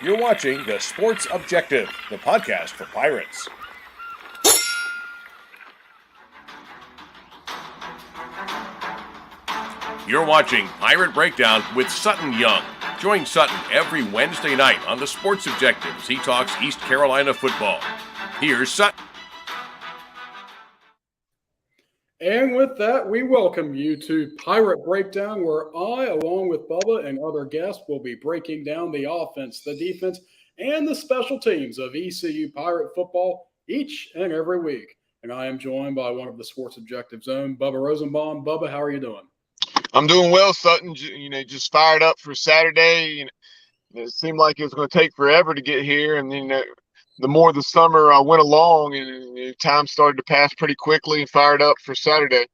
You're watching The Sports Objective, the podcast for Pirates. You're watching Pirate Breakdown with Sutton Young. Join Sutton every Wednesday night on The Sports Objective as he talks East Carolina football. Here's Sutton. And with that, we welcome you to Pirate Breakdown, where I, along with Bubba and other guests, will be breaking down the offense, the defense, and the special teams of ECU Pirate football each and every week. And I am joined by one of the Sports Objective's own, Bubba Rosenbaum. Bubba, how are you doing? I'm doing well, Sutton. Just fired up for Saturday. It seemed like it was going to take forever to get here, and then the more the summer went along, and time started to pass pretty quickly. And fired up for Saturday.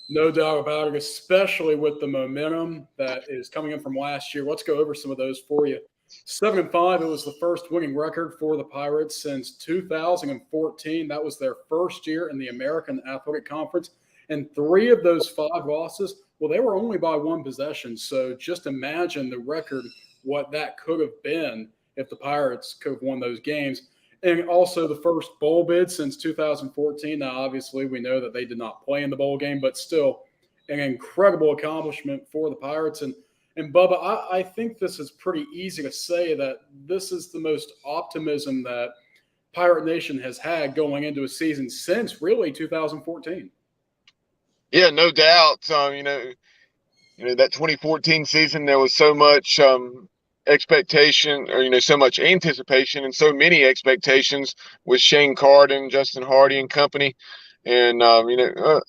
No doubt about it, especially with the momentum that is coming in from last year. Let's go over some of those for you. 7-5, it was the first winning record for the Pirates since 2014. That was their first year in the American Athletic Conference. And 3 of those 5 losses, well, they were only by 1 possession. So just imagine the record, what that could have been if the Pirates could have won those games. And also the first bowl bid since 2014. Now, obviously, we know that they did not play in the bowl game, but still an incredible accomplishment for the Pirates. And Bubba, I think this is pretty easy to say that this is the most optimism that Pirate Nation has had going into a season since really 2014. Yeah, no doubt. That 2014 season, there was so much expectation, or so much anticipation, and so many expectations with Shane Carden, Justin Hardy, and company, and a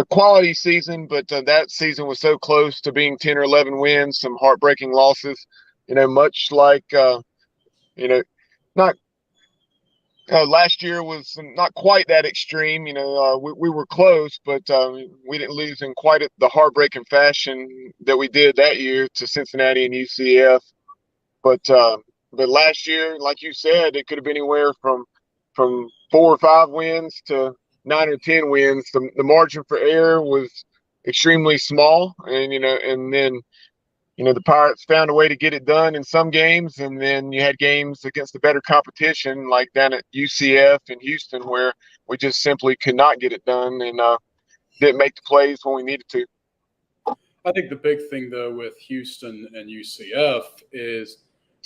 quality season. But that season was so close to being 10 or 11 wins, some heartbreaking losses. Much like not. Last year was not quite that extreme. We were close, but we didn't lose in quite the heartbreaking fashion that we did that year to Cincinnati and UCF. But last year, like you said, it could have been anywhere from 4 or 5 wins to 9 or 10 wins. The margin for error was extremely small, and then the Pirates found a way to get it done in some games, and then you had games against the better competition, like down at UCF and Houston, where we just simply could not get it done and didn't make the plays when we needed to. I think the big thing, though, with Houston and UCF is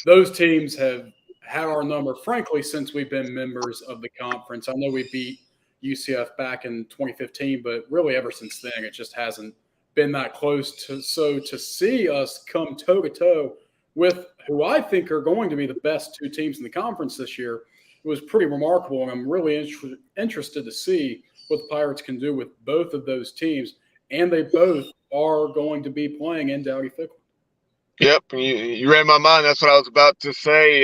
those teams have had our number, frankly, since we've been members of the conference. I know we beat UCF back in 2015, but really ever since then, it just hasn't been that close. So to see us come toe-to-toe with who I think are going to be the best 2 teams in the conference this year, it was pretty remarkable, and I'm really interested to see what the Pirates can do with both of those teams, and they both are going to be playing in Dowdy-Ficklen. Yep, you read my mind. That's what I was about to say,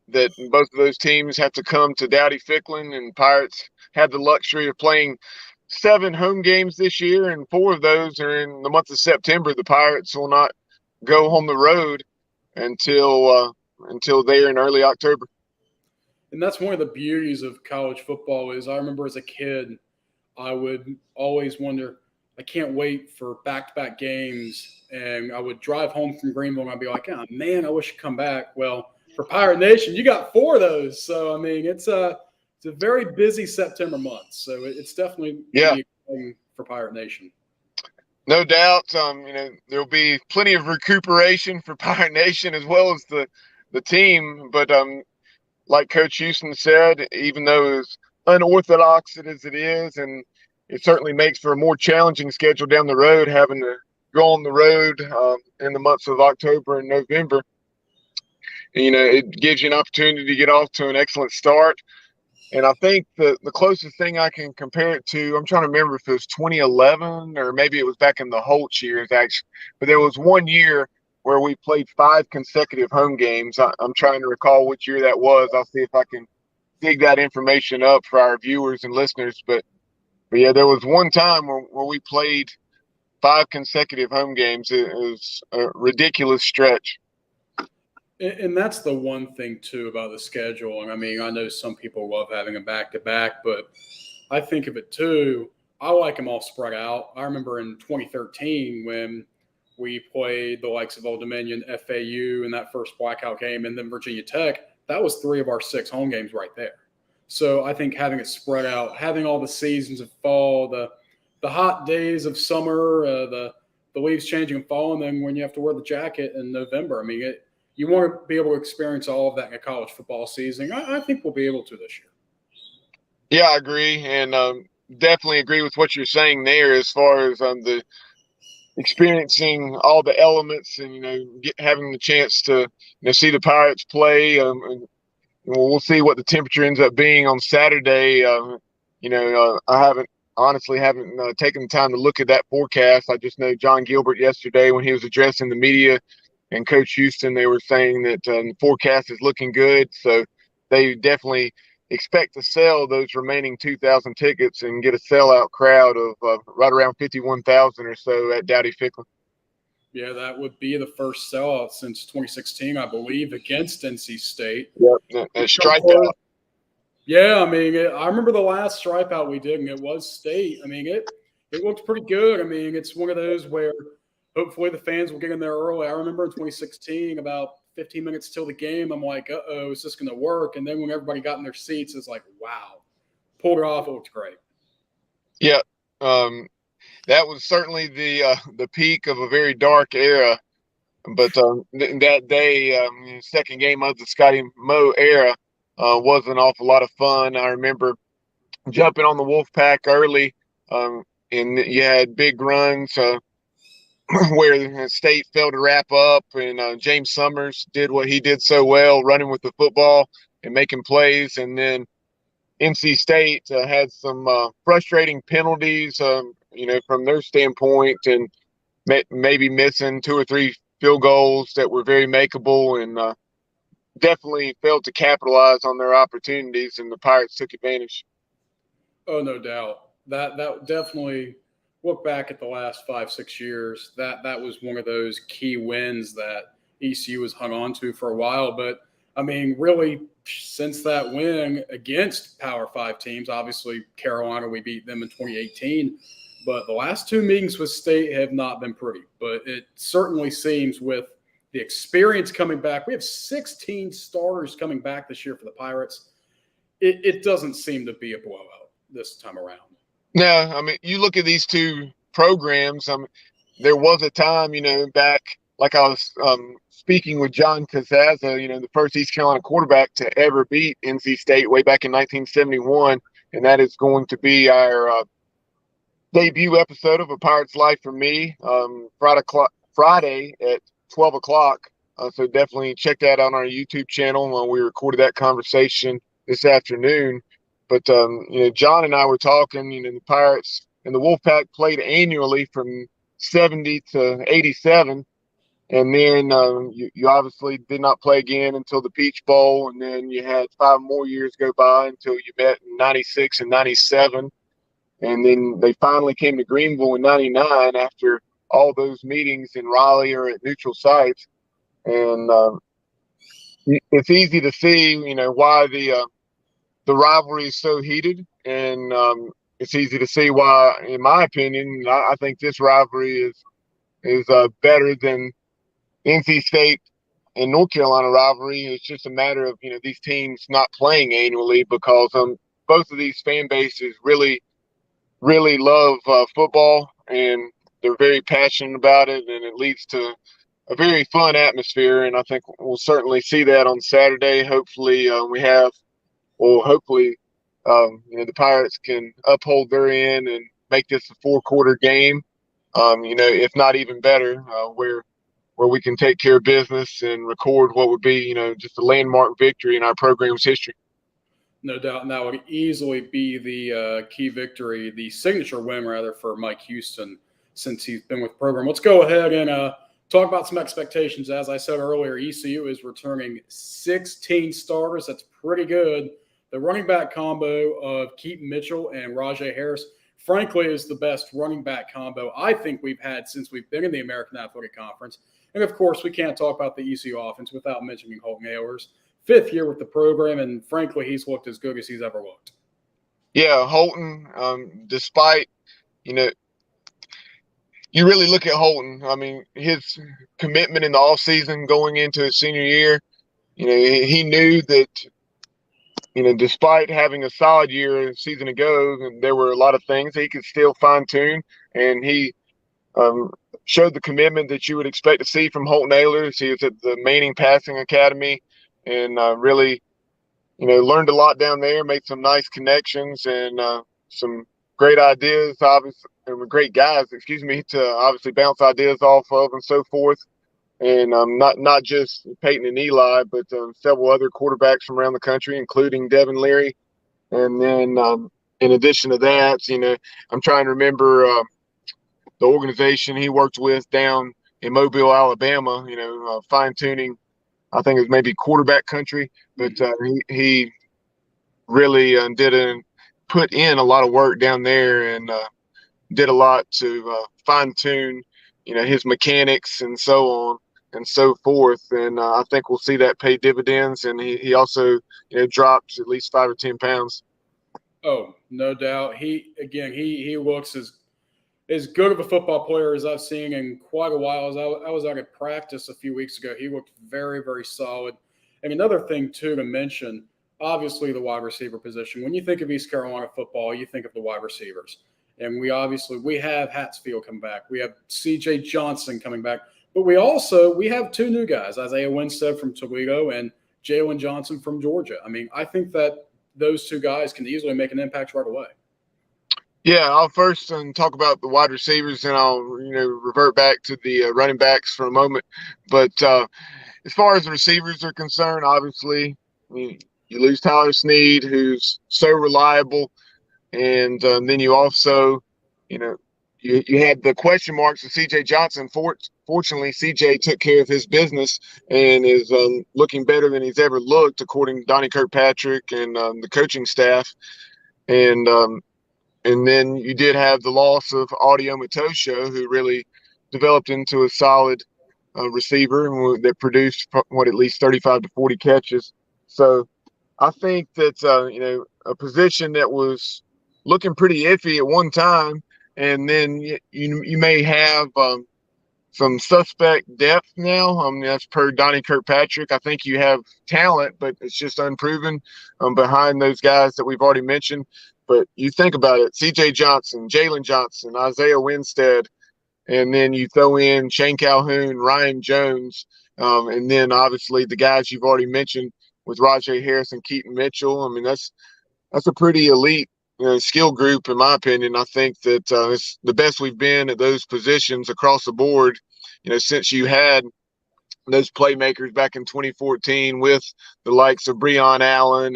that both of those teams have to come to Dowdy-Ficklen, and Pirates have the luxury of playing 7 home games this year, and 4 of those are in the month of September. The Pirates will not go on the road until they're in early October. And that's one of the beauties of college football is I remember as a kid, I would always wonder, I can't wait for back-to-back games, and I would drive home from Greenville, and I'd be like, oh, man, I wish I'd come back. Well, for Pirate Nation, you got 4 of those. So, I mean, it's a very busy September month, so it's definitely exciting for Pirate Nation. No doubt. There'll be plenty of recuperation for Pirate Nation as well as the team. But like Coach Houston said, even though as unorthodox as it is, and it certainly makes for a more challenging schedule down the road, having to go on the road in the months of October and November. It gives you an opportunity to get off to an excellent start. And I think the closest thing I can compare it to, I'm trying to remember if it was 2011 or maybe it was back in the Holtz years, actually. But there was one year where we played 5 consecutive home games. I'm trying to recall which year that was. I'll see if I can dig that information up for our viewers and listeners. But yeah, there was one time where we played 5 consecutive home games. It was a ridiculous stretch. And that's the one thing, too, about the schedule. And I mean, I know some people love having a back-to-back, but I think of it, too, I like them all spread out. I remember in 2013 when We played the likes of Old Dominion, FAU in that first blackout game, and then Virginia Tech. That was 3 of our 6 home games right there. So I think having it spread out, having all the seasons of fall, the hot days of summer, the leaves changing in fall, and then when you have to wear the jacket in November. I mean, you want to be able to experience all of that in a college football season. I think we'll be able to this year. Yeah, I agree, and definitely agree with what you're saying there as far as the experiencing all the elements and having the chance to see the Pirates play. And we'll see what the temperature ends up being on Saturday. I honestly haven't taken the time to look at that forecast. I just know John Gilbert yesterday when he was addressing the media and Coach Houston, they were saying that the forecast is looking good. So they definitely expect to sell those remaining 2,000 tickets and get a sellout crowd of right around 51,000 or so at Dowdy Ficklen. Yeah, that would be the first sellout since 2016, I believe, against NC State. Yep, a strikeout. Yeah, I mean, I remember the last stripe out we did, and it was State. I mean, it looked pretty good. I mean, it's one of those where hopefully the fans will get in there early. I remember in 2016, about 15 minutes till the game, I'm like, uh-oh, is this going to work? And then when everybody got in their seats, it's like, wow. Pulled it off. It looked great. Yeah, that was certainly the peak of a very dark era. But that day, second game of the Scotty Moe era, was an awful lot of fun. I remember jumping on the Wolfpack early, and you had big runs where State failed to wrap up, and James Summers did what he did so well, running with the football and making plays. And then NC State had some frustrating penalties, from their standpoint, and maybe missing 2 or 3 field goals that were very makeable, and definitely failed to capitalize on their opportunities, and the Pirates took advantage. Oh, no doubt. That definitely, look back at the last 5-6 years, that was one of those key wins that ECU has hung on to for a while. But I mean, really, since that win against Power 5 teams, obviously Carolina, we beat them in 2018. But the last 2 meetings with State have not been pretty. But it certainly seems with the experience coming back, we have 16 starters coming back this year for the Pirates. It doesn't seem to be a blowout this time around. No, I mean, you look at these 2 programs. There was a time, back, like I was speaking with John Casaza, the first East Carolina quarterback to ever beat NC State way back in 1971, and that is going to be our debut episode of A Pirate's Life for Me, Friday at 12 o'clock. So definitely check that out on our YouTube channel when we recorded that conversation this afternoon. But, John and I were talking, the Pirates and the Wolfpack played annually from 70 to 87. And then you obviously did not play again until the Peach Bowl. And then you had 5 more years go by until you met in 96 and 97. And then they finally came to Greenville in 99 after all those meetings in Raleigh or at neutral sites. And it's easy to see, why the rivalry is so heated. And it's easy to see why, in my opinion, I think this rivalry is better than NC State and North Carolina rivalry. It's just a matter of, these teams not playing annually because both of these fan bases really, really love football, and they're very passionate about it, and it leads to a very fun atmosphere. And I think we'll certainly see that on Saturday. Hopefully hopefully the Pirates can uphold their end and make this a 4-quarter game. If not even better, where we can take care of business and record what would be, just a landmark victory in our program's history. No doubt. And that would easily be the key victory, the signature win, rather, for Mike Houston since he's been with the program. Let's go ahead and talk about some expectations. As I said earlier, ECU is returning 16 starters. That's pretty good. The running back combo of Keaton Mitchell and Rajay Harris, frankly, is the best running back combo I think we've had since we've been in the American Athletic Conference. And, of course, we can't talk about the ECU offense without mentioning Holton Ahlers. 5th year with the program, and frankly, he's looked as good as he's ever looked. Yeah, Holton, despite, you you really look at Holton. I mean, his commitment in the offseason going into his senior year, he knew that, despite having a solid year a season ago, there were a lot of things he could still fine tune. And he showed the commitment that you would expect to see from Holton Ahlers. He was at the Manning Passing Academy and really, learned a lot down there, made some nice connections and some great ideas, obviously, and great guys, to obviously bounce ideas off of and so forth. And not just Peyton and Eli, but several other quarterbacks from around the country, including Devin Leary. And then in addition to that, I'm trying to remember the organization he worked with down in Mobile, Alabama, fine-tuning, I think it was maybe quarterback country, but he really put in a lot of work down there and did a lot to fine-tune, his mechanics and so on and so forth. And I think we'll see that pay dividends. And he also, dropped at least 5 or 10 pounds. Oh, no doubt. He looks as good of a football player as I've seen in quite a while. As I was out at practice a few weeks ago, he looked very, very solid. And another thing, too, to mention, obviously the wide receiver position. When you think of East Carolina football, you think of the wide receivers. And we have Hatsfield coming back. We have C.J. Johnson coming back. But we have 2 new guys, Isaiah Winstead from Toledo and Jalen Johnson from Georgia. I mean, I think that those 2 guys can easily make an impact right away. Yeah, I'll first talk about the wide receivers, and I'll revert back to the running backs for a moment. But as far as the receivers are concerned, obviously you lose Tyler Snead, who's so reliable, and then you also, you had the question marks of C.J. Johnson. Fortunately, C.J. took care of his business and is looking better than he's ever looked, according to Donnie Kirkpatrick and the coaching staff. And then you did have the loss of Audio Matosho, who really developed into a solid receiver that produced at least 35 to 40 catches. So I think that a position that was looking pretty iffy at one time, and then you may have some suspect depth now. That's per Donnie Kirkpatrick. I think you have talent, but it's just unproven behind those guys that we've already mentioned. But you think about it, C.J. Johnson, Jalen Johnson, Isaiah Winstead, and then you throw in Shane Calhoun, Ryan Jones, and then obviously the guys you've already mentioned with Rajay Harris and Keaton Mitchell. I mean, that's a pretty elite skill group, in my opinion. I think that it's the best we've been at those positions across the board, since you had those playmakers back in 2014 with the likes of Breon Allen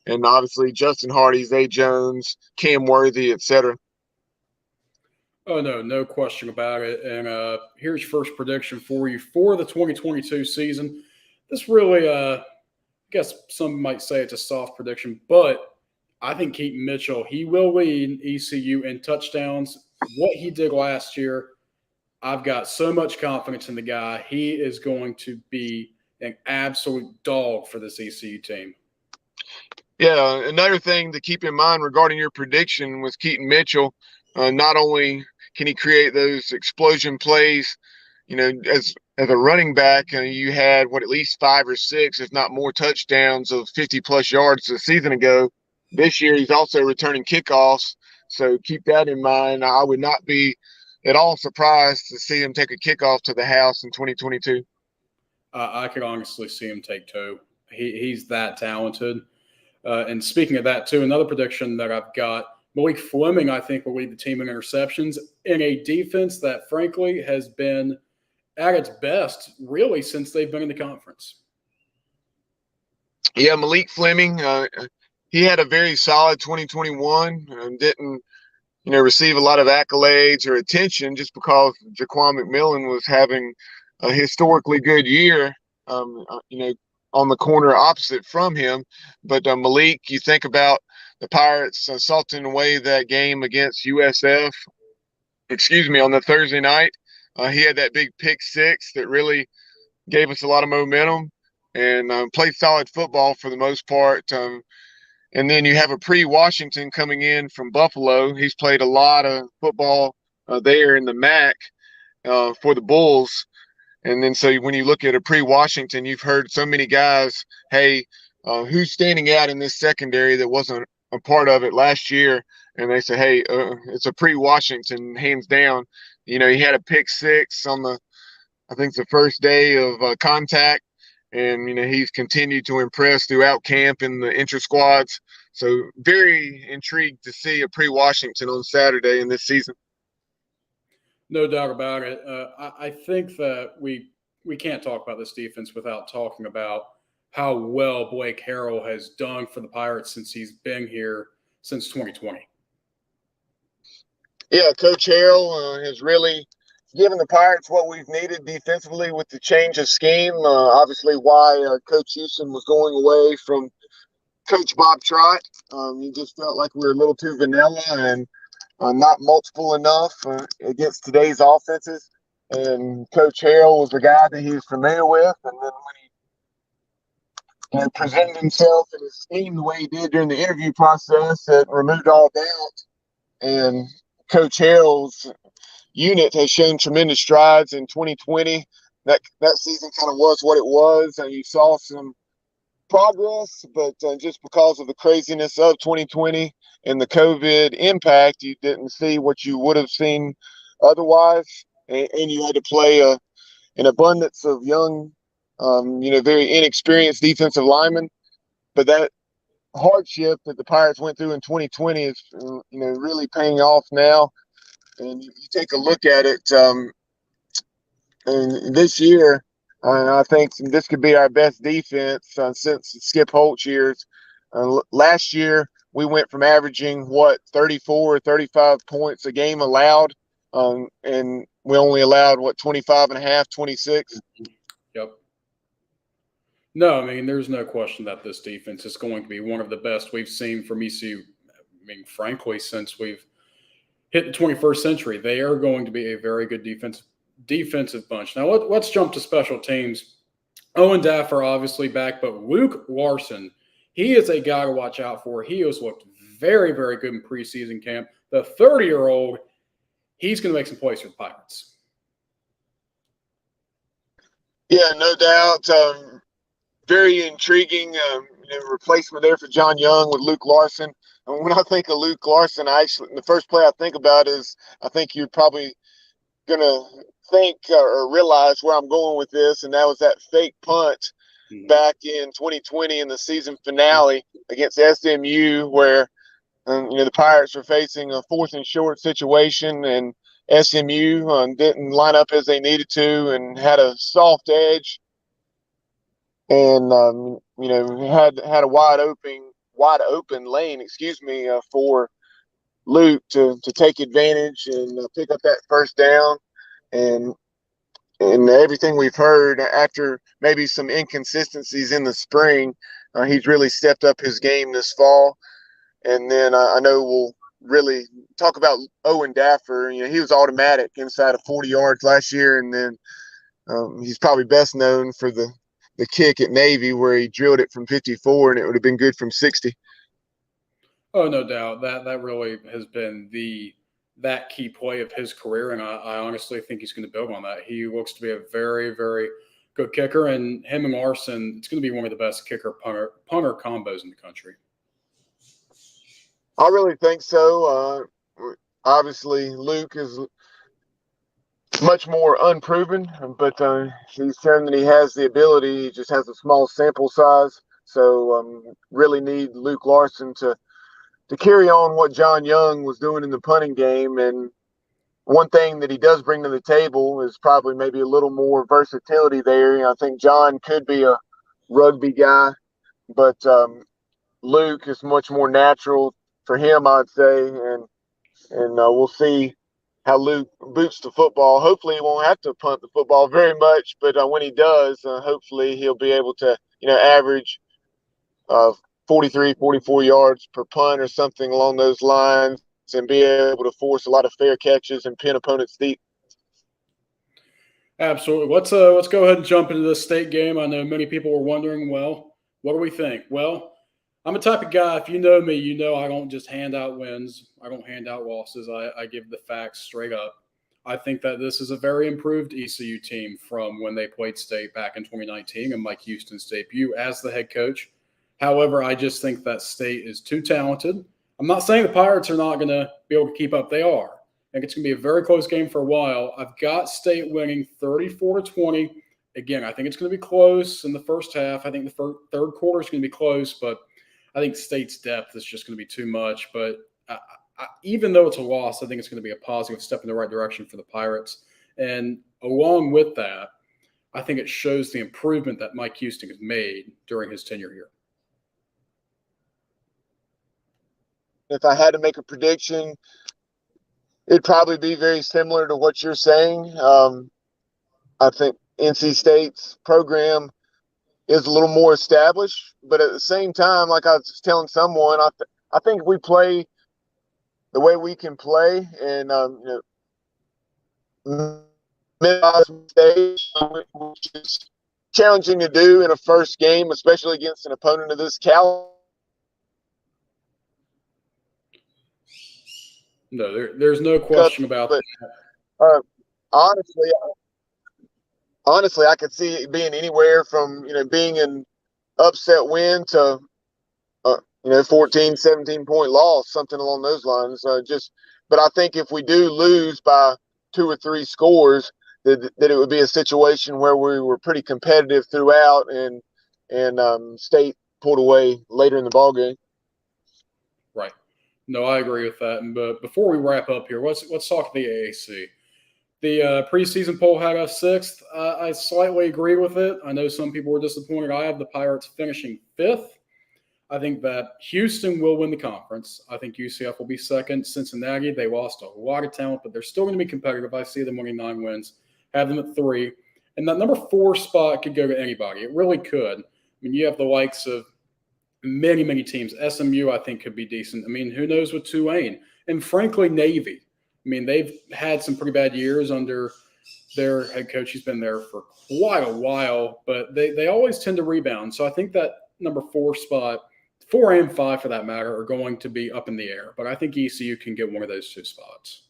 and obviously Justin Hardy, Zay Jones, Cam Worthy, etc. Oh, no question about it. And here's your first prediction for you for the 2022 season. This really, I guess some might say it's a soft prediction, but I think Keaton Mitchell, he will lead ECU in touchdowns. What he did last year, I've got so much confidence in the guy. He is going to be an absolute dog for this ECU team. Yeah, another thing to keep in mind regarding your prediction with Keaton Mitchell, not only can he create those explosion plays, as a running back, you had at least 5 or 6, if not more, touchdowns of 50-plus yards a season ago. This year, he's also returning kickoffs, so keep that in mind. I would not be at all surprised to see him take a kickoff to the house in 2022. I could honestly see him take 2. He's that talented. And speaking of that, too, another prediction that I've got, Malik Fleming, I think, will lead the team in interceptions in a defense that, frankly, has been at its best, really, since they've been in the conference. Yeah, Malik Fleming, he had a very solid 2021 and didn't, receive a lot of accolades or attention just because Jaquan McMillan was having a historically good year, on the corner opposite from him. But Malik, you think about the Pirates salting away that game against USF, on the Thursday night. He had that big pick 6 that really gave us a lot of momentum and played solid football for the most part. And then you have a pre-Washington coming in from Buffalo. He's played a lot of football there in the MAC for the Bulls. And then so when you look at a pre-Washington, you've heard so many guys, hey, who's standing out in this secondary that wasn't a part of it last year? And they say, hey, it's a pre-Washington, hands down. He had a pick six on I think the first day of contact. And, he's continued to impress throughout camp in the intra-squads. So very intrigued to see a pre-Washington on Saturday in this season. No doubt about it. I think that we can't talk about this defense without talking about how well Blake Harrell has done for the Pirates since he's been here since 2020. Yeah, Coach Harrell has really given the Pirates what we've needed defensively with the change of scheme. Obviously, why Coach Houston was going away from Coach Bob Trott. He just felt like we were a little too vanilla and not multiple enough against today's offenses. And Coach Harrell was the guy that he was familiar with. And then when he presented himself and his scheme the way he did during the interview process, it removed all doubt. And Coach Harrell's unit has shown tremendous strides in 2020. That season kind of was what it was. And you saw some progress, but just because of the craziness of 2020 and the COVID impact, you didn't see what you would have seen otherwise. And you had to play an abundance of young, very inexperienced defensive linemen. But that hardship that the Pirates went through in 2020 is, really paying off now. And you take a look at it, and this year, I think this could be our best defense since Skip Holt's years. Last year, we went from averaging, 34 or 35 points a game allowed, and we only allowed, 25 and a half, 26. Yep. No, I mean, there's no question that this defense is going to be one of the best we've seen from ECU. I mean, frankly, since we've hit the 21st century, they are going to be a very good defensive bunch. Now, let's jump to special teams. Owen Daffor obviously back, but Luke Larson, he is a guy to watch out for. He has looked very, very good in preseason camp. The 30-year-old, he's going to make some plays for the Pirates. Yeah, no doubt. Very intriguing replacement there for John Young with Luke Larson. And when I think of Luke Larson, the first play I think about is I think you're probably going to think or realize where I'm going with this, and that was that fake punt back in 2020 in the season finale against SMU where the Pirates were facing a 4th and short situation, and SMU didn't line up as they needed to and had a soft edge, and had a wide open lane, for Luke to take advantage and pick up that first down. And everything we've heard after maybe some inconsistencies in the spring, he's really stepped up his game this fall. And then I know we'll really talk about Owen Daffor. He was automatic inside of 40 yards last year, and then he's probably best known for the kick at Navy where he drilled it from 54 and it would have been good from 60. Oh, no doubt. That really has been that key play of his career, and I honestly think he's going to build on that. He looks to be a very, very good kicker, and him and Larson, it's going to be one of the best kicker-punter combos in the country. I really think so. Obviously, Luke is much more unproven, but he's shown that he has the ability. He just has a small sample size, so really need Luke Larson to carry on what John Young was doing in the punting game. And one thing that he does bring to the table is probably maybe a little more versatility there. I think John could be a rugby guy, but Luke is much more natural for him, I'd say. And we'll see how Luke boots the football. Hopefully he won't have to punt the football very much, but when he does, hopefully he'll be able to, average 43, 44 yards per punt or something along those lines and be able to force a lot of fair catches and pin opponents deep. Absolutely. Let's go ahead and jump into this state game. I know many people were wondering, well, what do we think? Well, I'm the type of guy, if you know me, I don't just hand out wins. I don't hand out losses. I give the facts straight up. I think that this is a very improved ECU team from when they played State back in 2019 and Mike Houston's debut as the head coach. However, I just think that State is too talented. I'm not saying the Pirates are not going to be able to keep up. They are. I think it's going to be a very close game for a while. I've got State winning 34-20. Again, I think it's going to be close in the first half. I think the third quarter is going to be close, but I think State's depth is just going to be too much. But even though it's a loss, I think it's going to be a positive step in the right direction for the Pirates. And along with that, I think it shows the improvement that Mike Houston has made during his tenure here. If I had to make a prediction, it'd probably be very similar to what you're saying. I think NC State's program is a little more established, but at the same time, like I was telling someone, I think if we play the way we can play and minimize mistakes, which is challenging to do in a first game, especially against an opponent of this caliber. No, there's no question about that. Honestly, I could see it being anywhere from, being an upset win to, 14, 17-point loss, something along those lines. But I think if we do lose by 2 or 3 scores, that it would be a situation where we were pretty competitive throughout and State pulled away later in the ballgame. Right. No, I agree with that. But before we wrap up here, let's talk the AAC. The preseason poll had us 6th. I slightly agree with it. I know some people were disappointed. I have the Pirates finishing 5th. I think that Houston will win the conference. I think UCF will be 2nd. Cincinnati, they lost a lot of talent, but they're still going to be competitive. I see them winning 9 wins, have them at 3. And that number 4 spot could go to anybody. It really could. I mean, you have the likes of many, many teams. SMU, I think, could be decent. I mean, who knows with Tulane? And frankly, Navy. I mean, they've had some pretty bad years under their head coach. He's been there for quite a while, but they always tend to rebound. So I think that number 4 spot, 4 and 5 for that matter, are going to be up in the air. But I think ECU can get one of those 2 spots.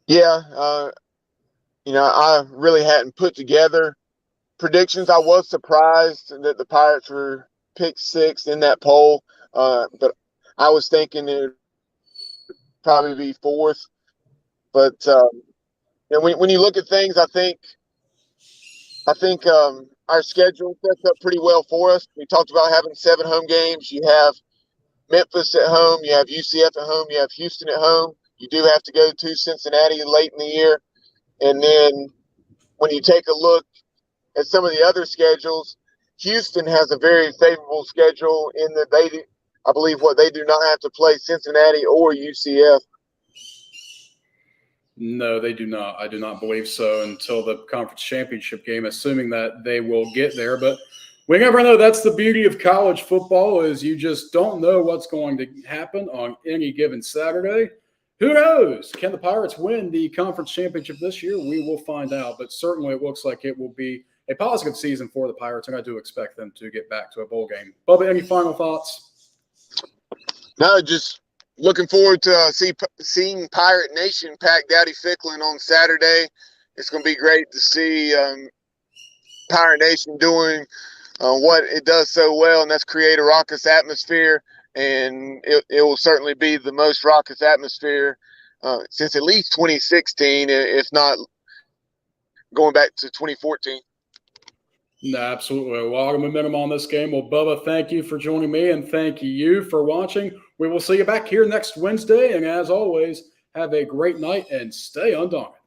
Yeah, I really hadn't put together predictions. I was surprised that the Pirates were picked 6th in that poll, but I was thinking it would probably be 4th. But when you look at things, I think our schedule sets up pretty well for us. We talked about having 7 home games. You have Memphis at home. You have UCF at home. You have Houston at home. You do have to go to Cincinnati late in the year. And then when you take a look at some of the other schedules, Houston has a very favorable schedule in that I believe they do not have to play Cincinnati or UCF. No, they do not. I do not believe so until the conference championship game, assuming that they will get there. But we never know. That's the beauty of college football, is you just don't know what's going to happen on any given Saturday. Who knows? Can the Pirates win the conference championship this year? We will find out. But certainly it looks like it will be a positive season for the Pirates, and I do expect them to get back to a bowl game. Bubba, any final thoughts? No, just looking forward to seeing Pirate Nation pack Dowdy Ficklin on Saturday. It's going to be great to see Pirate Nation doing what it does so well, and that's create a raucous atmosphere. And it will certainly be the most raucous atmosphere since at least 2016, if not going back to 2014. No, absolutely. A lot of momentum on this game. Well, Bubba, thank you for joining me, and thank you for watching. We will see you back here next Wednesday. And as always, have a great night and stay undaunted.